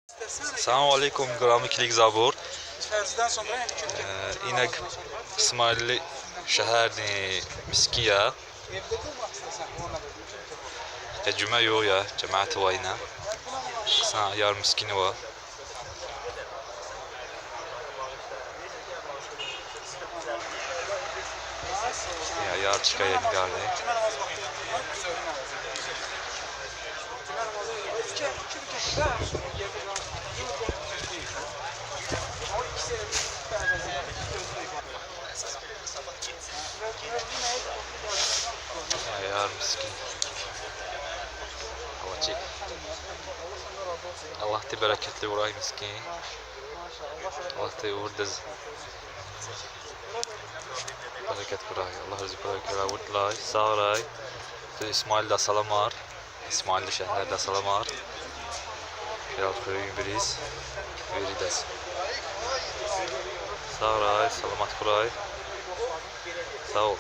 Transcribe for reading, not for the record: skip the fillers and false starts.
Selamun Aleyküm Gramiklik Zabur. Fərzdən sonra yəni İnək İsmailli şəhər Miskiyə. evdə durmaq istəsən ona da Cümə yox ya, cəmaət var ilə. Sən yar miskini var. Ya yar çıxaya giderdi. Cümə namazı vaxtı söhbət namazı. Cümə namazı iki rükətdə yerdə o ikisi Ya yar miskin. Allah çek. Allah te bereketli uğray miskin. Allah te uğurduz. Bereket kuray. Allah rızık kuray kuray uğurtlay. Sağray. İsmail da salamar. İsmail de şehir de salamar. Biraz köyün biriz. Verides. Sağray. Salamat kuray. Sağ ol.